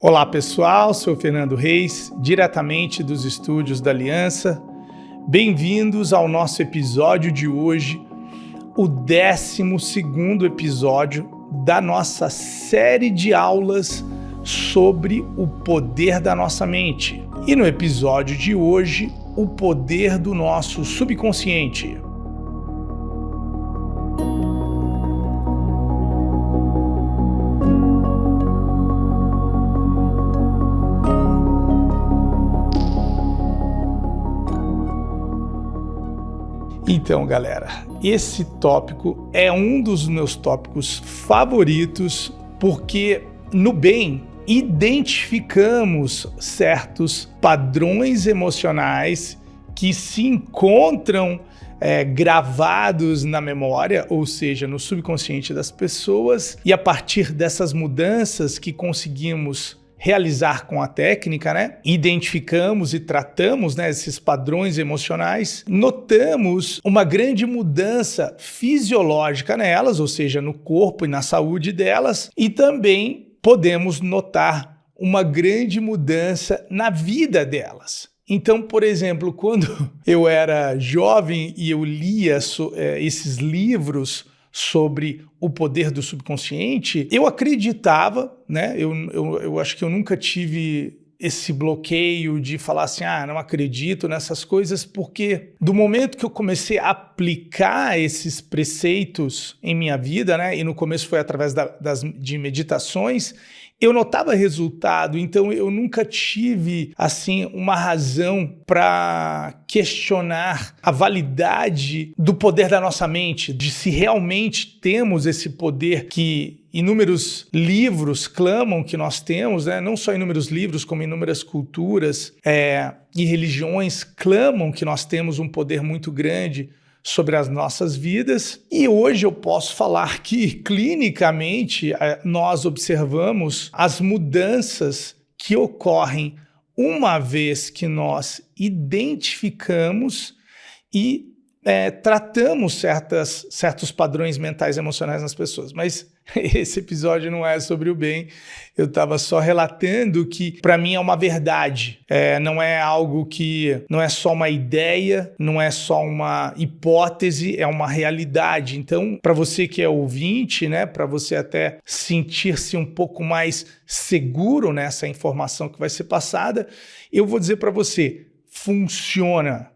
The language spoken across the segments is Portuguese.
Olá pessoal, sou Fernando Reis, diretamente dos estúdios da Aliança. Bem-vindos ao nosso episódio de hoje, o 12º episódio da nossa série de aulas sobre o poder da nossa mente. E no episódio de hoje, o poder do nosso subconsciente. Então, galera, esse tópico é um dos meus tópicos favoritos porque, no bem, identificamos certos padrões emocionais que se encontram gravados na memória, ou seja, no subconsciente das pessoas, e a partir dessas mudanças que conseguimos realizar com a técnica, identificamos e tratamos, esses padrões emocionais, notamos uma grande mudança fisiológica nelas, ou seja, no corpo e na saúde delas, e também podemos notar uma grande mudança na vida delas. Então, por exemplo, quando eu era jovem e eu lia esses livros sobre o poder do subconsciente, eu acreditava, eu acho que eu nunca tive esse bloqueio de falar assim, não acredito nessas coisas, porque do momento que eu comecei a aplicar esses preceitos em minha vida, e no começo foi através de meditações, eu notava resultado, então eu nunca tive, uma razão para questionar a validade do poder da nossa mente, de se realmente temos esse poder que inúmeros livros clamam que nós temos, não só inúmeros livros, como inúmeras culturas e religiões clamam que nós temos um poder muito grande sobre as nossas vidas. E hoje eu posso falar que, clinicamente, nós observamos as mudanças que ocorrem uma vez que nós identificamos e tratamos certos padrões mentais e emocionais nas pessoas. Mas esse episódio não é sobre o bem, eu estava só relatando que para mim é uma verdade, não é algo que, não é só uma ideia, não é só uma hipótese, é uma realidade. Então, para você que é ouvinte, para você até sentir-se um pouco mais seguro nessa informação que vai ser passada, eu vou dizer para você, funciona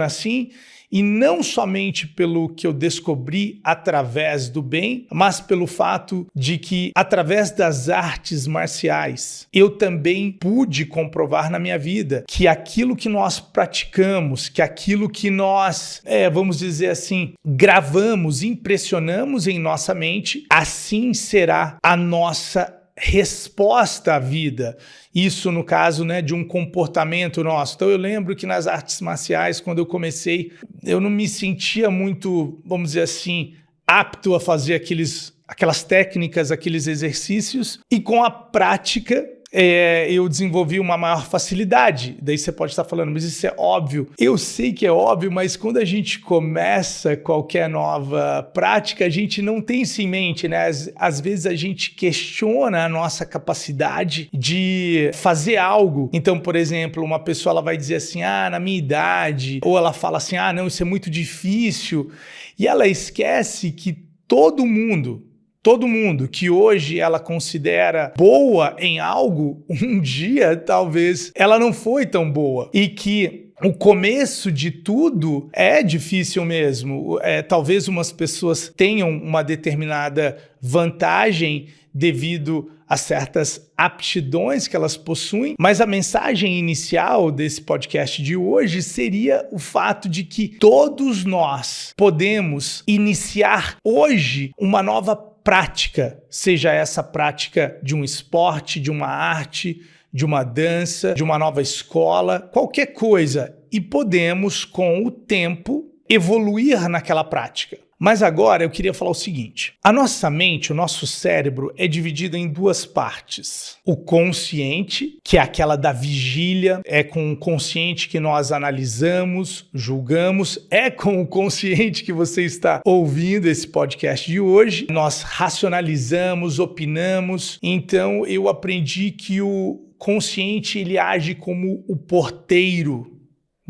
assim. E não somente pelo que eu descobri através do bem, mas pelo fato de que, através das artes marciais, eu também pude comprovar na minha vida que aquilo que nós praticamos, que aquilo que nós, vamos dizer assim, gravamos, impressionamos em nossa mente, assim será a nossa resposta à vida. Isso no caso, de um comportamento nosso. Então eu lembro que nas artes marciais, quando eu comecei, eu não me sentia muito, vamos dizer assim, apto a fazer aquelas técnicas, aqueles exercícios, e com a prática eu desenvolvi uma maior facilidade. Daí você pode estar falando, mas isso é óbvio. Eu sei que é óbvio, mas quando a gente começa qualquer nova prática, a gente não tem isso em mente, Às vezes a gente questiona a nossa capacidade de fazer algo. Então, por exemplo, uma pessoa ela vai dizer assim, na minha idade, ou ela fala assim, não, isso é muito difícil. E ela esquece que todo mundo que hoje ela considera boa em algo, um dia talvez ela não foi tão boa. E que o começo de tudo é difícil mesmo. Talvez umas pessoas tenham uma determinada vantagem devido a certas aptidões que elas possuem, mas a mensagem inicial desse podcast de hoje seria o fato de que todos nós podemos iniciar hoje uma nova prática, seja essa prática de um esporte, de uma arte, de uma dança, de uma nova escola, qualquer coisa. E podemos, com o tempo, evoluir naquela prática. Mas agora eu queria falar o seguinte: a nossa mente, o nosso cérebro é dividido em duas partes. O consciente, que é aquela da vigília, é com o consciente que nós analisamos, julgamos, é com o consciente que você está ouvindo esse podcast de hoje. Nós racionalizamos, opinamos. Então eu aprendi que o consciente ele age como o porteiro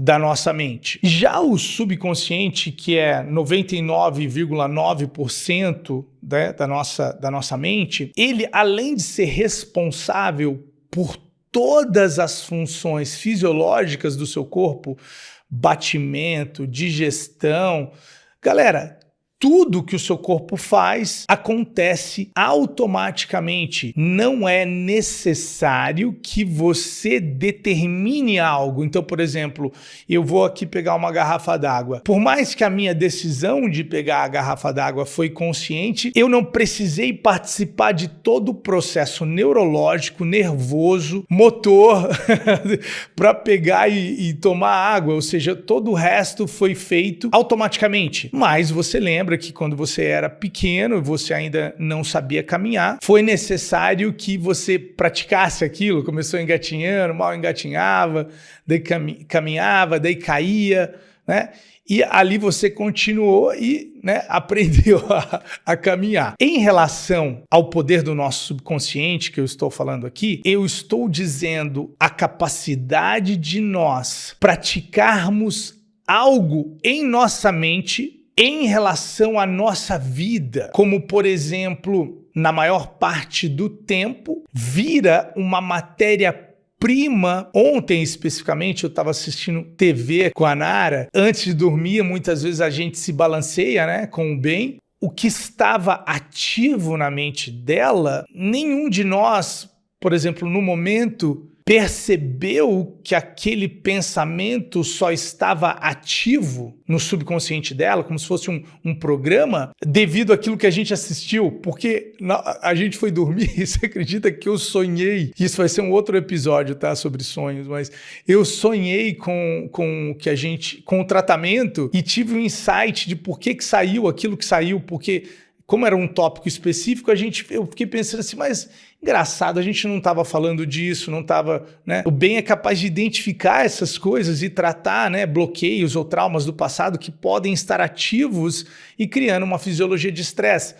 da nossa mente. Já o subconsciente, que é 99,9% da nossa mente, ele, além de ser responsável por todas as funções fisiológicas do seu corpo, batimento, digestão, galera, tudo que o seu corpo faz acontece automaticamente. Não é necessário que você determine algo. Então, por exemplo, eu vou aqui pegar uma garrafa d'água. Por mais que a minha decisão de pegar a garrafa d'água foi consciente, eu não precisei participar de todo o processo neurológico, nervoso, motor para pegar e tomar água. Ou seja, todo o resto foi feito automaticamente. Mas você lembra que quando você era pequeno, você ainda não sabia caminhar, foi necessário que você praticasse aquilo, começou engatinhando, mal engatinhava, daí caminhava, daí caía, né? E ali você continuou e, né, aprendeu a caminhar. Em relação ao poder do nosso subconsciente, que eu estou falando aqui, eu estou dizendo a capacidade de nós praticarmos algo em nossa mente em relação à nossa vida, como, por exemplo, na maior parte do tempo, vira uma matéria-prima. Ontem, especificamente, eu estava assistindo TV com a Nara. Antes de dormir, muitas vezes a gente se balanceia, né, com o bem. O que estava ativo na mente dela, nenhum de nós, por exemplo, no momento, percebeu que aquele pensamento só estava ativo no subconsciente dela, como se fosse um programa, devido àquilo que a gente assistiu, porque a gente foi dormir e você acredita que eu sonhei, isso vai ser um outro episódio, tá, sobre sonhos, mas eu sonhei com o tratamento e tive um insight de por que saiu aquilo que saiu, porque como era um tópico específico, eu fiquei pensando assim, mas engraçado, a gente não estava falando disso, não estava, né? O bem é capaz de identificar essas coisas e tratar, né, bloqueios ou traumas do passado que podem estar ativos e criando uma fisiologia de estresse.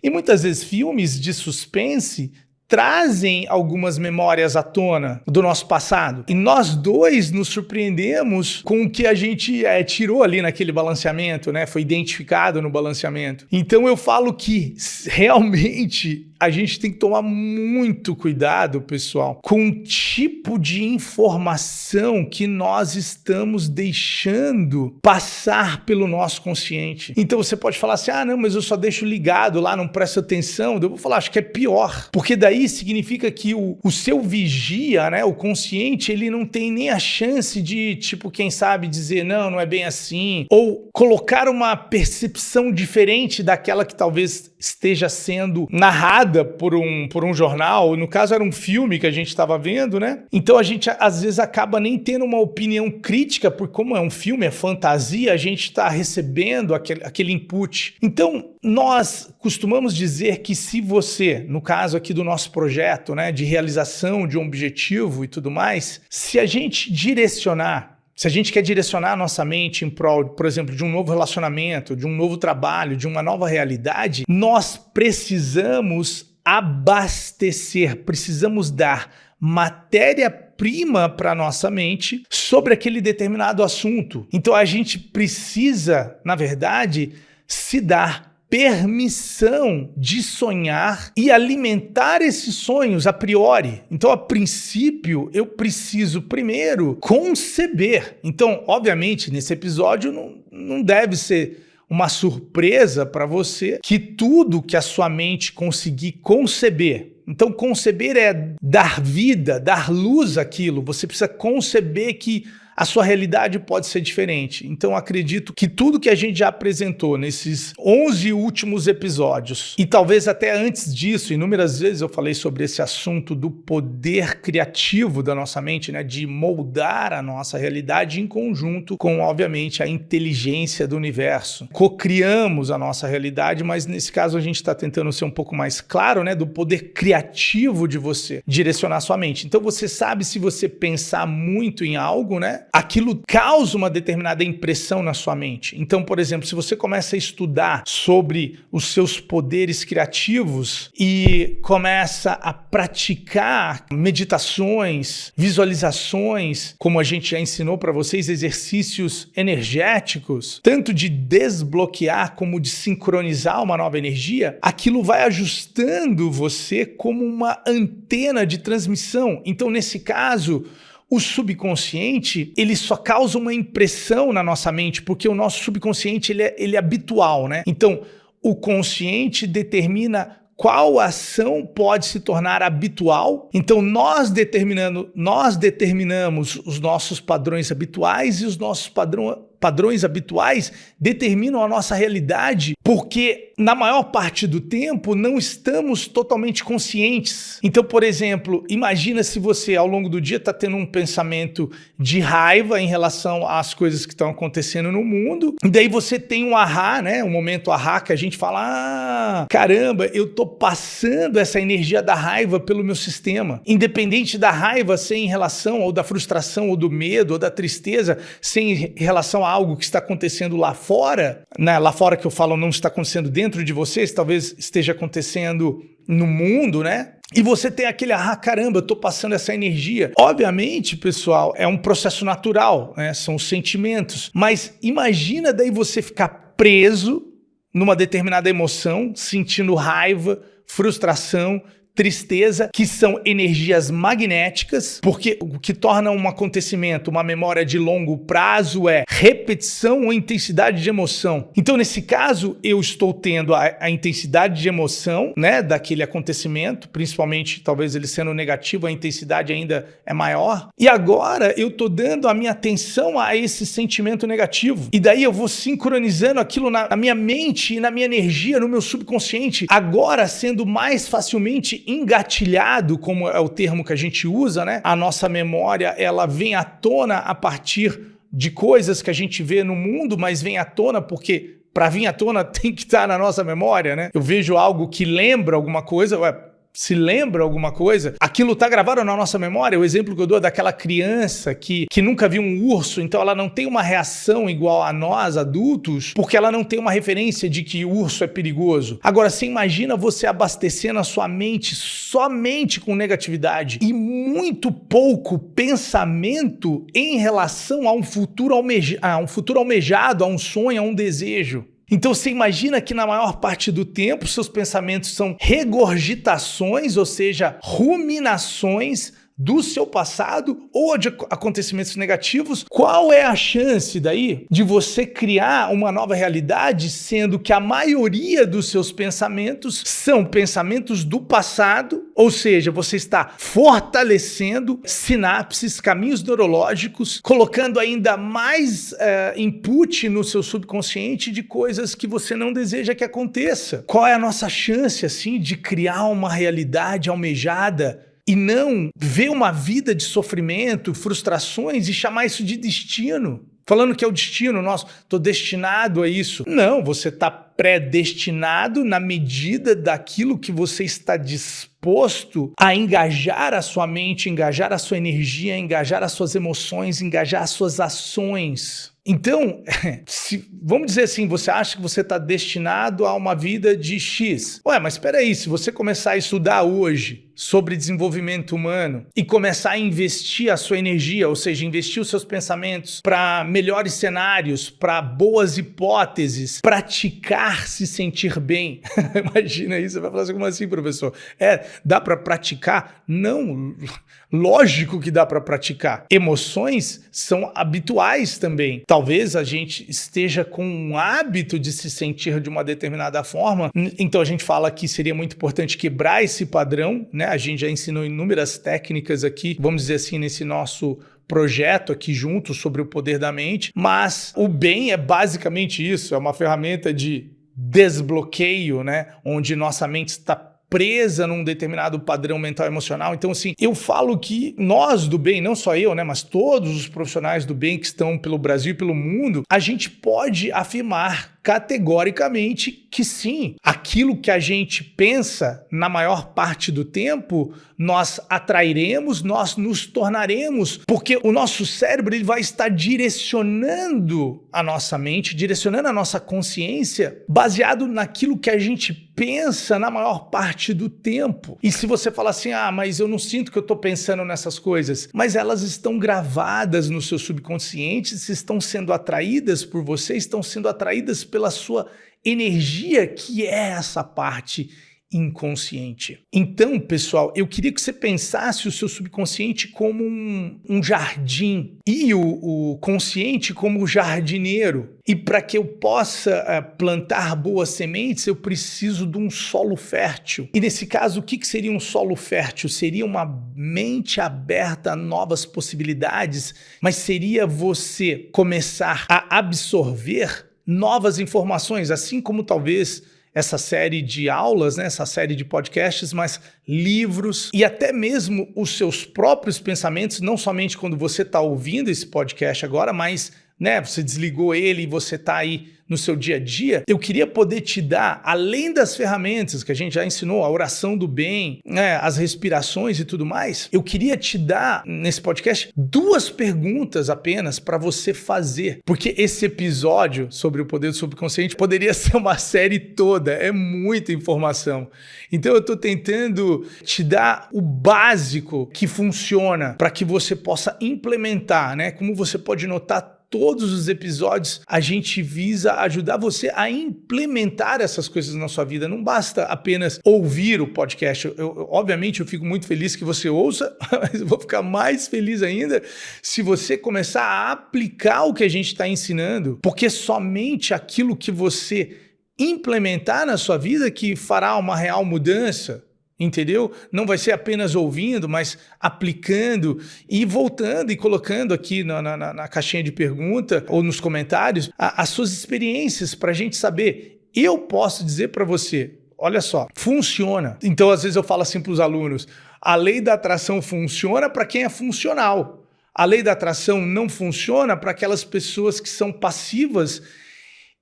E muitas vezes filmes de suspense trazem algumas memórias à tona do nosso passado. E nós dois nos surpreendemos com o que a gente tirou ali naquele balanceamento, né? Foi identificado no balanceamento. Então eu falo que realmente a gente tem que tomar muito cuidado, pessoal, com o tipo de informação que nós estamos deixando passar pelo nosso consciente. Então você pode falar assim, não, mas eu só deixo ligado lá, não presto atenção. Eu vou falar, acho que é pior, porque daí significa que o seu vigia, né, o consciente, ele não tem nem a chance de, tipo, quem sabe dizer, não é bem assim, ou colocar uma percepção diferente daquela que talvez esteja sendo narrada por um jornal, no caso era um filme que a gente estava vendo, né? Então a gente às vezes acaba nem tendo uma opinião crítica, porque como é um filme, é fantasia, a gente está recebendo aquele input. Então nós costumamos dizer que se você, no caso aqui do nosso projeto, né, de realização de um objetivo e tudo mais, se a gente quer direcionar a nossa mente em prol, por exemplo, de um novo relacionamento, de um novo trabalho, de uma nova realidade, nós precisamos abastecer, precisamos dar matéria-prima para a nossa mente sobre aquele determinado assunto. Então a gente precisa, na verdade, se dar permissão de sonhar e alimentar esses sonhos a priori. Então, a princípio, eu preciso primeiro conceber. Então, obviamente, nesse episódio não deve ser uma surpresa para você que tudo que a sua mente conseguir conceber. Então, conceber é dar vida, dar luz àquilo. Você precisa conceber que a sua realidade pode ser diferente. Então, acredito que tudo que a gente já apresentou nesses 11 últimos episódios, e talvez até antes disso, inúmeras vezes eu falei sobre esse assunto do poder criativo da nossa mente, né, de moldar a nossa realidade em conjunto com, obviamente, a inteligência do universo. Cocriamos a nossa realidade, mas nesse caso a gente está tentando ser um pouco mais claro, né, do poder criativo de você direcionar sua mente. Então, você sabe, se você pensar muito em algo, né, aquilo causa uma determinada impressão na sua mente. Então, por exemplo, se você começa a estudar sobre os seus poderes criativos e começa a praticar meditações, visualizações, como a gente já ensinou para vocês, exercícios energéticos, tanto de desbloquear como de sincronizar uma nova energia, aquilo vai ajustando você como uma antena de transmissão. Então, nesse caso, o subconsciente, ele só causa uma impressão na nossa mente, porque o nosso subconsciente ele é habitual, né? Então, o consciente determina qual ação pode se tornar habitual. Então, nós determinamos os nossos padrões habituais, e os nossos padrões habituais determinam a nossa realidade, porque na maior parte do tempo não estamos totalmente conscientes. Então, por exemplo, imagina se você ao longo do dia está tendo um pensamento de raiva em relação às coisas que estão acontecendo no mundo, e daí você tem um ahá, né? Um momento ahá que a gente fala, caramba, eu tô passando essa energia da raiva pelo meu sistema. Independente da raiva ser em relação, ou da frustração, ou do medo, ou da tristeza, ser em relação a algo que está acontecendo lá fora, né? Lá fora que eu falo não está acontecendo dentro de vocês, talvez esteja acontecendo no mundo, né? E você tem aquele, caramba, eu tô passando essa energia. Obviamente, pessoal, é um processo natural, né? São os sentimentos. Mas imagina daí você ficar preso numa determinada emoção, sentindo raiva, frustração, tristeza, que são energias magnéticas, porque o que torna um acontecimento uma memória de longo prazo é repetição ou intensidade de emoção. Então, nesse caso, eu estou tendo a intensidade de emoção, né, daquele acontecimento, principalmente, talvez ele sendo negativo, a intensidade ainda é maior. E agora, eu estou dando a minha atenção a esse sentimento negativo. E daí eu vou sincronizando aquilo na minha mente e na minha energia, no meu subconsciente, agora sendo mais facilmente engatilhado, como é o termo que a gente usa, né? A nossa memória, ela vem à tona a partir de coisas que a gente vê no mundo, mas vem à tona porque para vir à tona tem que estar na nossa memória, né? Eu vejo algo que lembra alguma coisa, se lembra alguma coisa, aquilo está gravado na nossa memória. O exemplo que eu dou é daquela criança que nunca viu um urso, então ela não tem uma reação igual a nós, adultos, porque ela não tem uma referência de que o urso é perigoso. Agora, você imagina você abastecendo a sua mente somente com negatividade e muito pouco pensamento em relação a um futuro almejado, a um sonho, a um desejo. Então você imagina que na maior parte do tempo seus pensamentos são regurgitações, ou seja, ruminações do seu passado ou de acontecimentos negativos. Qual é a chance daí de você criar uma nova realidade, sendo que a maioria dos seus pensamentos são pensamentos do passado, ou seja, você está fortalecendo sinapses, caminhos neurológicos, colocando ainda mais input no seu subconsciente de coisas que você não deseja que aconteça. Qual é a nossa chance, assim, de criar uma realidade almejada e não ver uma vida de sofrimento, frustrações e chamar isso de destino? Falando que é o destino nosso, estou destinado a isso. Não, você está predestinado na medida daquilo que você está disposto a engajar a sua mente, engajar a sua energia, engajar as suas emoções, engajar as suas ações. Então, vamos dizer assim, você acha que você está destinado a uma vida de X. Mas espera aí, se você começar a estudar hoje sobre desenvolvimento humano e começar a investir a sua energia, ou seja, investir os seus pensamentos para melhores cenários, para boas hipóteses, praticar se sentir bem. Imagina isso, você vai falar assim, como assim, professor? Dá para praticar? Não, lógico que dá para praticar. Emoções são habituais também. Talvez a gente esteja com um hábito de se sentir de uma determinada forma, então a gente fala que seria muito importante quebrar esse padrão, né? A gente já ensinou inúmeras técnicas aqui, vamos dizer assim, nesse nosso projeto aqui junto sobre o poder da mente, mas o bem é basicamente isso, é uma ferramenta de desbloqueio, né? Onde nossa mente está presa num determinado padrão mental e emocional. Então, assim, eu falo que nós do bem, não só eu, né, mas todos os profissionais do bem que estão pelo Brasil e pelo mundo, a gente pode afirmar categoricamente que sim, aquilo que a gente pensa na maior parte do tempo, nós atrairemos, nós nos tornaremos, porque o nosso cérebro ele vai estar direcionando a nossa mente, direcionando a nossa consciência, baseado naquilo que a gente pensa na maior parte do tempo. E se você falar assim, mas eu não sinto que eu estou pensando nessas coisas, mas elas estão gravadas no seu subconsciente, se estão sendo atraídas por você, estão sendo atraídas pela sua energia, que é essa parte inconsciente. Então, pessoal, eu queria que você pensasse o seu subconsciente como um jardim e o consciente como o jardineiro. E para que eu possa plantar boas sementes, eu preciso de um solo fértil. E nesse caso, o que seria um solo fértil? Seria uma mente aberta a novas possibilidades, mas seria você começar a absorver novas informações, assim como talvez essa série de aulas, né, essa série de podcasts, mas livros e até mesmo os seus próprios pensamentos, não somente quando você está ouvindo esse podcast agora, mas você desligou ele e você está aí no seu dia a dia. Eu queria poder te dar, além das ferramentas que a gente já ensinou, a oração do bem, as respirações e tudo mais, eu queria te dar, nesse podcast, 2 perguntas apenas para você fazer. Porque esse episódio sobre o poder do subconsciente poderia ser uma série toda, é muita informação. Então eu estou tentando te dar o básico que funciona para que você possa implementar, né? Como você pode notar, todos os episódios a gente visa ajudar você a implementar essas coisas na sua vida. Não basta apenas ouvir o podcast. Obviamente, eu fico muito feliz que você ouça, mas eu vou ficar mais feliz ainda se você começar a aplicar o que a gente está ensinando, porque somente aquilo que você implementar na sua vida que fará uma real mudança. Entendeu? Não vai ser apenas ouvindo, mas aplicando e voltando e colocando aqui na caixinha de pergunta ou nos comentários as suas experiências para a gente saber. Eu posso dizer para você, olha só, funciona. Então, às vezes eu falo assim para os alunos, a lei da atração funciona para quem é funcional. A lei da atração não funciona para aquelas pessoas que são passivas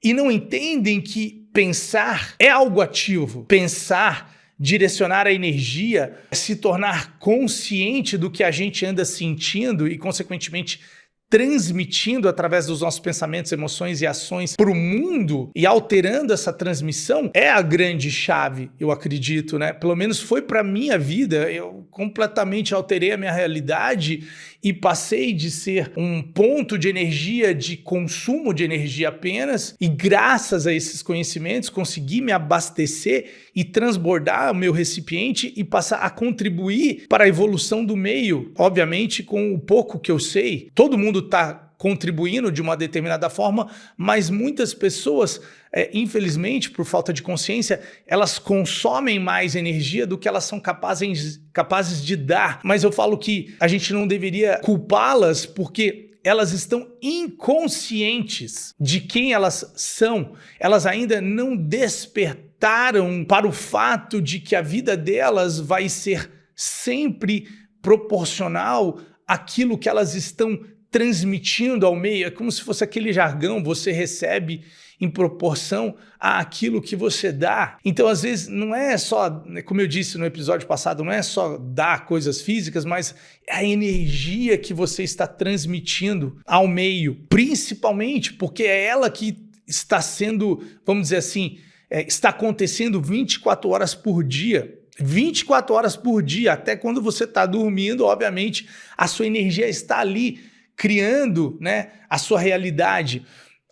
e não entendem que pensar é algo ativo. Pensar, direcionar a energia, se tornar consciente do que a gente anda sentindo e, consequentemente, transmitindo através dos nossos pensamentos, emoções e ações para o mundo e alterando essa transmissão é a grande chave, eu acredito, né? Pelo menos foi para a minha vida. Eu completamente alterei a minha realidade e passei de ser um ponto de energia, de consumo de energia apenas, e graças a esses conhecimentos consegui me abastecer e transbordar o meu recipiente e passar a contribuir para a evolução do meio. Obviamente, com o pouco que eu sei, todo mundo está contribuindo de uma determinada forma, mas muitas pessoas, infelizmente, por falta de consciência, elas consomem mais energia do que elas são capazes de dar. Mas eu falo que a gente não deveria culpá-las porque elas estão inconscientes de quem elas são. Elas ainda não despertaram para o fato de que a vida delas vai ser sempre proporcional àquilo que elas estão transmitindo ao meio. É como se fosse aquele jargão, você recebe em proporção àquilo que você dá. Então, às vezes, não é só, como eu disse no episódio passado, não é só dar coisas físicas, mas a energia que você está transmitindo ao meio, principalmente porque é ela que está sendo, vamos dizer assim, está acontecendo 24 horas por dia. 24 horas por dia, até quando você está dormindo, obviamente, a sua energia está ali criando, né, a sua realidade.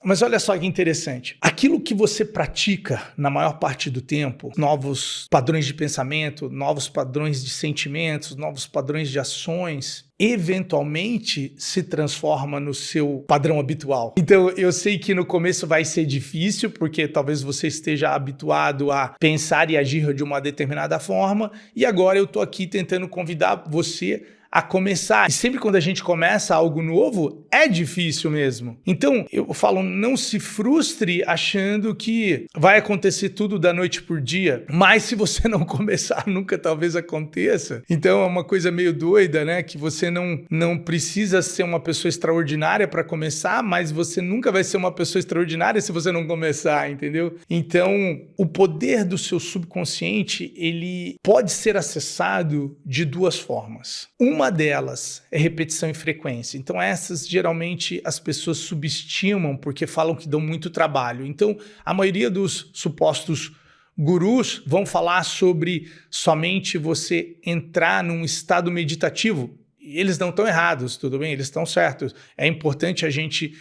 Mas olha só que interessante. Aquilo que você pratica na maior parte do tempo, novos padrões de pensamento, novos padrões de sentimentos, novos padrões de ações, eventualmente se transforma no seu padrão habitual. Então, eu sei que no começo vai ser difícil, porque talvez você esteja habituado a pensar e agir de uma determinada forma, e agora eu estou aqui tentando convidar você a começar. E sempre quando a gente começa algo novo, é difícil mesmo. Então, eu falo, não se frustre achando que vai acontecer tudo da noite por dia, mas se você não começar, nunca talvez aconteça. Então, é uma coisa meio doida, né? Que você não precisa ser uma pessoa extraordinária para começar, mas você nunca vai ser uma pessoa extraordinária se você não começar, entendeu? Então, o poder do seu subconsciente, ele pode ser acessado de duas formas. Uma delas é repetição e frequência. Então essas geralmente as pessoas subestimam porque falam que dão muito trabalho. Então a maioria dos supostos gurus vão falar sobre somente você entrar num estado meditativo. E eles não estão errados, tudo bem? Eles estão certos. É importante a gente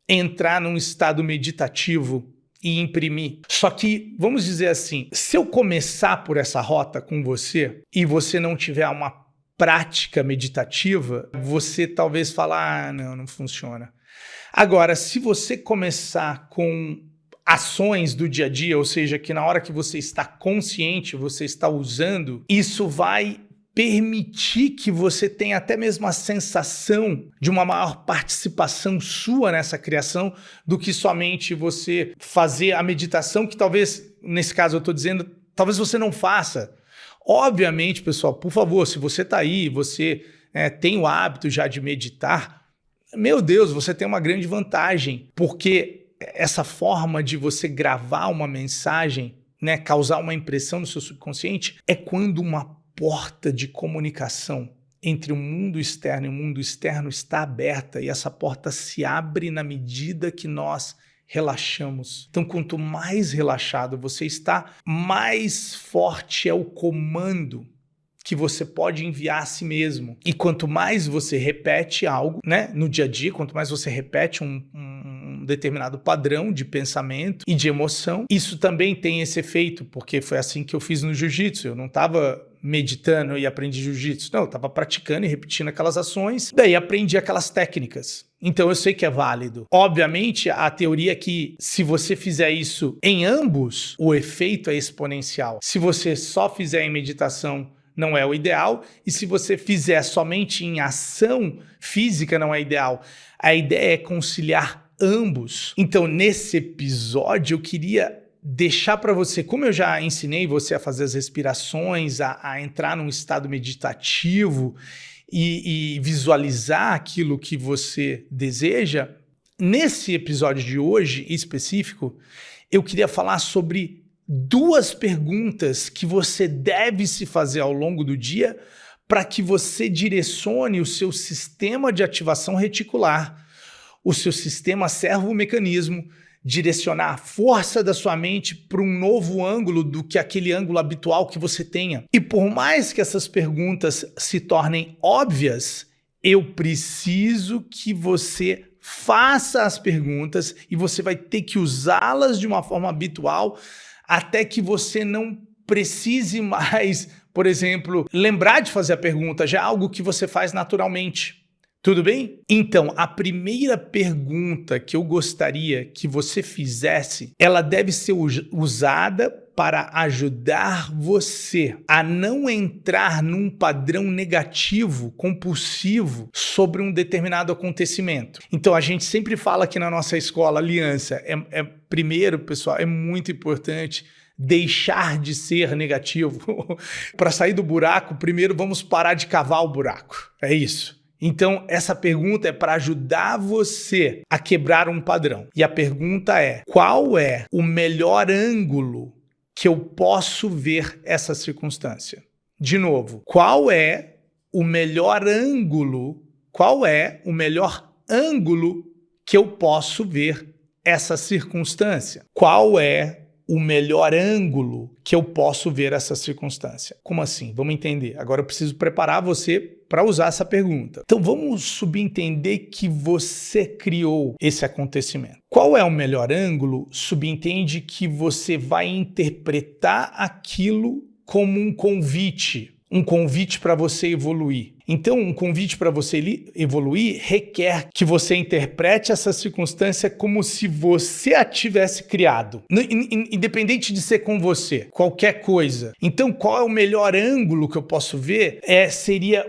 entrar num estado meditativo e imprimir. Só que, vamos dizer assim, se eu começar por essa rota com você e você não tiver uma prática meditativa, você talvez fale, não funciona. Agora, se você começar com ações do dia a dia, ou seja, que na hora que você está consciente, você está usando, isso vai permitir que você tenha até mesmo a sensação de uma maior participação sua nessa criação do que somente você fazer a meditação, que talvez, nesse caso eu estou dizendo, talvez você não faça. Obviamente, pessoal, por favor, se você está aí, você tem o hábito já de meditar, meu Deus, você tem uma grande vantagem, porque essa forma de você gravar uma mensagem, né, causar uma impressão no seu subconsciente, é quando uma porta de comunicação entre o mundo externo e o mundo externo está aberta e essa porta se abre na medida que nós relaxamos. Então, quanto mais relaxado você está, mais forte é o comando que você pode enviar a si mesmo. E quanto mais você repete algo, né, no dia a dia, quanto mais você repete um determinado padrão de pensamento e de emoção, isso também tem esse efeito, porque foi assim que eu fiz no jiu-jitsu. Eu não estava meditando e aprendi jiu-jitsu. Não, eu estava praticando e repetindo aquelas ações, daí aprendi aquelas técnicas. Então eu sei que é válido. Obviamente, a teoria é que se você fizer isso em ambos, o efeito é exponencial. Se você só fizer em meditação, não é o ideal. E se você fizer somente em ação física, não é ideal. A ideia é conciliar ambos. Então, nesse episódio, eu queria deixar para você, como eu já ensinei você a fazer as respirações, a entrar num estado meditativo e visualizar aquilo que você deseja, nesse episódio de hoje específico, eu queria falar sobre duas perguntas que você deve se fazer ao longo do dia para que você direcione o seu sistema de ativação reticular, o seu sistema servo-mecanismo, direcionar a força da sua mente para um novo ângulo do que aquele ângulo habitual que você tenha. E por mais que essas perguntas se tornem óbvias, eu preciso que você faça as perguntas e você vai ter que usá-las de uma forma habitual até que você não precise mais, por exemplo, lembrar de fazer a pergunta, já é algo que você faz naturalmente. Tudo bem? Então, a primeira pergunta que eu gostaria que você fizesse, ela deve ser usada para ajudar você a não entrar num padrão negativo, compulsivo, sobre um determinado acontecimento. Então, a gente sempre fala aqui na nossa escola, Aliança, primeiro, pessoal, é muito importante deixar de ser negativo. Para sair do buraco, primeiro vamos parar de cavar o buraco. É isso. Então, essa pergunta é para ajudar você a quebrar um padrão. E a pergunta é: qual é o melhor ângulo que eu posso ver essa circunstância? De novo, qual é o melhor ângulo? Qual é o melhor ângulo que eu posso ver essa circunstância? Qual é o melhor ângulo que eu posso ver essa circunstância? Como assim? Vamos entender. Agora eu preciso preparar você para usar essa pergunta. Então vamos subentender que você criou esse acontecimento. Qual é o melhor ângulo? Subentende que você vai interpretar aquilo como um convite para você evoluir. Então, um convite para você evoluir requer que você interprete essa circunstância como se você a tivesse criado, independente de ser com você, qualquer coisa. Então, qual é o melhor ângulo que eu posso ver? Seria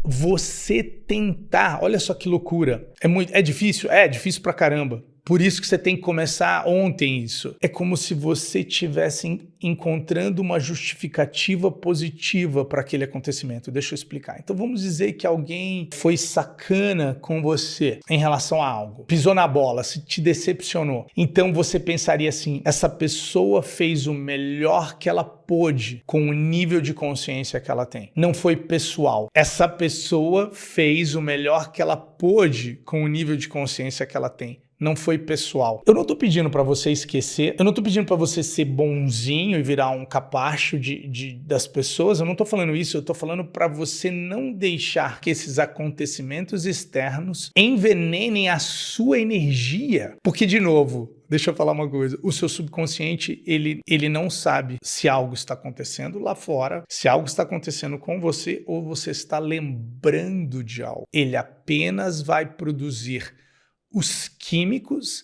você tentar. Olha só que loucura. É difícil? É difícil pra caramba. Por isso que você tem que começar ontem isso. É como se você estivesse encontrando uma justificativa positiva para aquele acontecimento. Deixa eu explicar. Então vamos dizer que alguém foi sacana com você em relação a algo. Pisou na bola, se te decepcionou. Então você pensaria assim, essa pessoa fez o melhor que ela pôde com o nível de consciência que ela tem. Não foi pessoal. Essa pessoa fez o melhor que ela pôde com o nível de consciência que ela tem. Não foi pessoal. Eu não tô pedindo para você esquecer, eu não tô pedindo para você ser bonzinho e virar um capacho das pessoas, eu não tô falando isso, eu tô falando para você não deixar que esses acontecimentos externos envenenem a sua energia. Porque, de novo, deixa eu falar uma coisa, o seu subconsciente, ele não sabe se algo está acontecendo lá fora, se algo está acontecendo com você ou você está lembrando de algo. Ele apenas vai produzir os químicos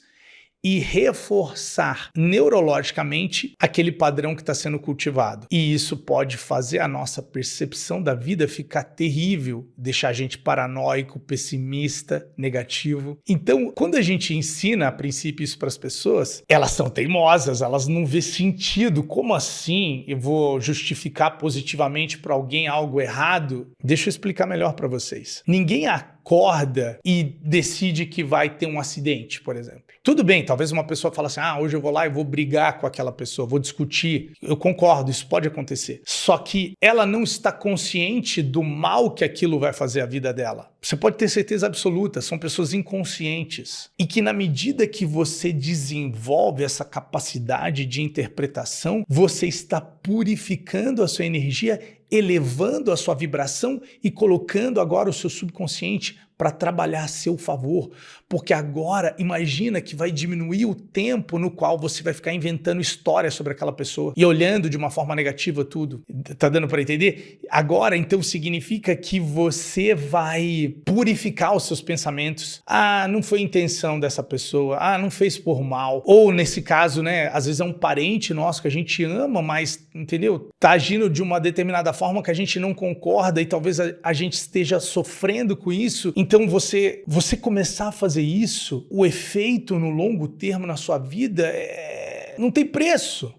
e reforçar neurologicamente aquele padrão que está sendo cultivado. E isso pode fazer a nossa percepção da vida ficar terrível, deixar a gente paranoico, pessimista, negativo. Então, quando a gente ensina a princípio isso para as pessoas, elas são teimosas, elas não vê sentido. Como assim eu vou justificar positivamente para alguém algo errado? Deixa eu explicar melhor para vocês. Ninguém acorda e decide que vai ter um acidente, por exemplo. Tudo bem, talvez uma pessoa fale assim, hoje eu vou lá e vou brigar com aquela pessoa, vou discutir. Eu concordo, isso pode acontecer. Só que ela não está consciente do mal que aquilo vai fazer à vida dela. Você pode ter certeza absoluta, são pessoas inconscientes. E que na medida que você desenvolve essa capacidade de interpretação, você está purificando a sua energia, elevando a sua vibração e colocando agora o seu subconsciente para trabalhar a seu favor, porque agora imagina que vai diminuir o tempo no qual você vai ficar inventando histórias sobre aquela pessoa e olhando de uma forma negativa tudo. Tá dando para entender? Agora, então, significa que você vai purificar os seus pensamentos. Não foi intenção dessa pessoa. Não fez por mal. Ou, nesse caso, né, às vezes é um parente nosso que a gente ama, mas, entendeu? Tá agindo de uma determinada forma que a gente não concorda e talvez a gente esteja sofrendo com isso. Então, você começar a fazer isso, o efeito no longo termo na sua vida não tem preço.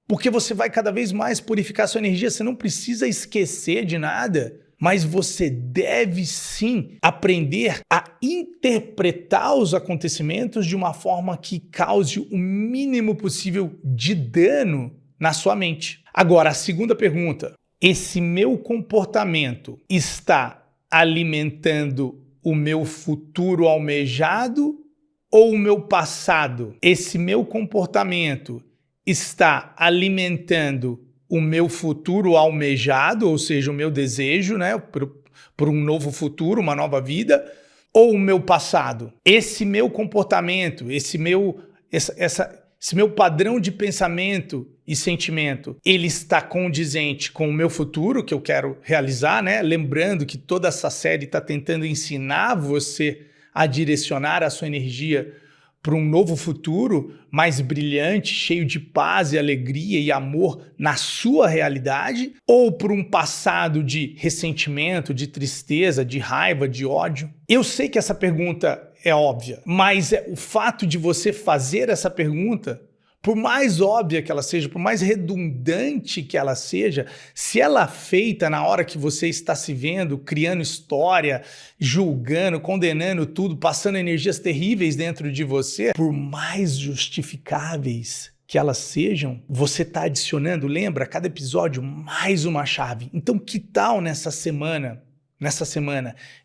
Porque você vai cada vez mais purificar a sua energia. Você não precisa esquecer de nada, mas você deve sim aprender a interpretar os acontecimentos de uma forma que cause o mínimo possível de dano na sua mente. Agora, a segunda pergunta. Esse meu comportamento está alimentando o meu futuro almejado ou o meu passado? Esse meu comportamento está alimentando o meu futuro almejado, ou seja, o meu desejo, né, por um novo futuro, uma nova vida, ou o meu passado? Esse meu comportamento, esse meu padrão de pensamento e sentimento, ele está condizente com o meu futuro que eu quero realizar, né? Lembrando que toda essa série está tentando ensinar você a direcionar a sua energia para um novo futuro mais brilhante, cheio de paz e alegria e amor na sua realidade, ou por um passado de ressentimento, de tristeza, de raiva, de ódio? Eu sei que essa pergunta é óbvia, mas o fato de você fazer essa pergunta, por mais óbvia que ela seja, por mais redundante que ela seja, se ela é feita na hora que você está se vendo, criando história, julgando, condenando tudo, passando energias terríveis dentro de você, por mais justificáveis que elas sejam, você está adicionando, lembra, a cada episódio, mais uma chave. Então, que tal nessa semana,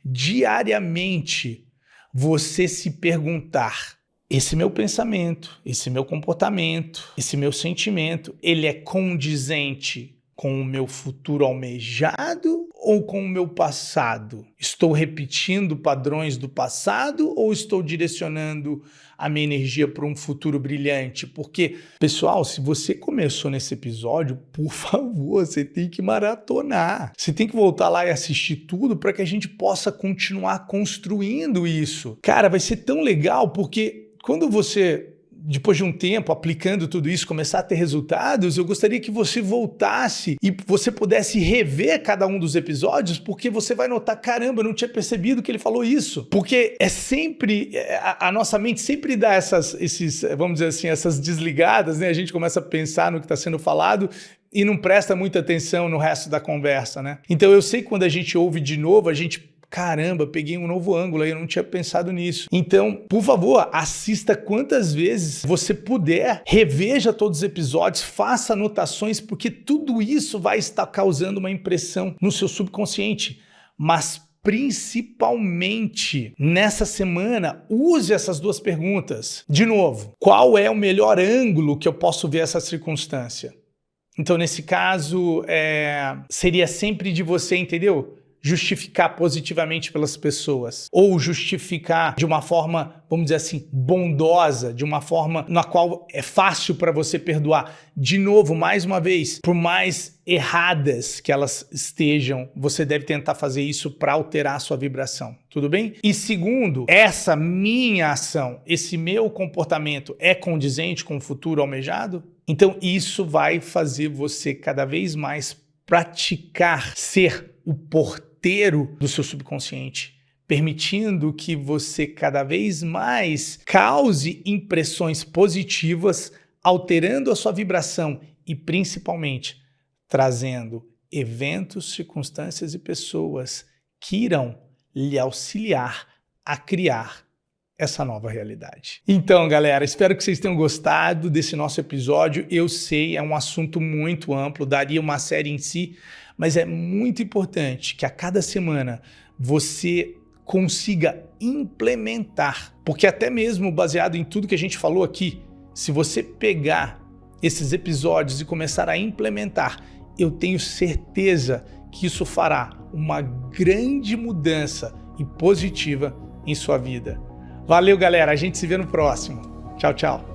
diariamente, você se perguntar: esse meu pensamento, esse meu comportamento, esse meu sentimento, ele é condizente com o meu futuro almejado ou com o meu passado? Estou repetindo padrões do passado ou estou direcionando a minha energia para um futuro brilhante? Porque, pessoal, se você começou nesse episódio, por favor, você tem que maratonar. Você tem que voltar lá e assistir tudo para que a gente possa continuar construindo isso. Cara, vai ser tão legal porque quando você, depois de um tempo aplicando tudo isso, começar a ter resultados, eu gostaria que você voltasse e você pudesse rever cada um dos episódios, porque você vai notar, caramba, eu não tinha percebido que ele falou isso. Porque é sempre, a nossa mente sempre dá vamos dizer assim, essas desligadas, né? A gente começa a pensar no que está sendo falado e não presta muita atenção no resto da conversa, né? Então eu sei que quando a gente ouve de novo, a gente, caramba, peguei um novo ângulo aí, eu não tinha pensado nisso. Então, por favor, assista quantas vezes você puder, reveja todos os episódios, faça anotações, porque tudo isso vai estar causando uma impressão no seu subconsciente. Mas principalmente nessa semana, use essas duas perguntas. De novo, qual é o melhor ângulo que eu posso ver essa circunstância? Então, nesse caso, seria sempre de você, entendeu? Justificar positivamente pelas pessoas, ou justificar de uma forma, vamos dizer assim, bondosa, de uma forma na qual é fácil para você perdoar. De novo, mais uma vez, por mais erradas que elas estejam, você deve tentar fazer isso para alterar a sua vibração, tudo bem? E segundo, essa minha ação, esse meu comportamento é condizente com o futuro almejado? Então isso vai fazer você cada vez mais praticar ser o porteiro do seu subconsciente, permitindo que você cada vez mais cause impressões positivas, alterando a sua vibração e principalmente trazendo eventos, circunstâncias e pessoas que irão lhe auxiliar a criar essa nova realidade. Então, galera, espero que vocês tenham gostado desse nosso episódio. Eu sei, é um assunto muito amplo, daria uma série em si, mas é muito importante que a cada semana você consiga implementar, porque até mesmo baseado em tudo que a gente falou aqui, se você pegar esses episódios e começar a implementar, eu tenho certeza que isso fará uma grande mudança e positiva em sua vida. Valeu, galera. A gente se vê no próximo. Tchau, tchau.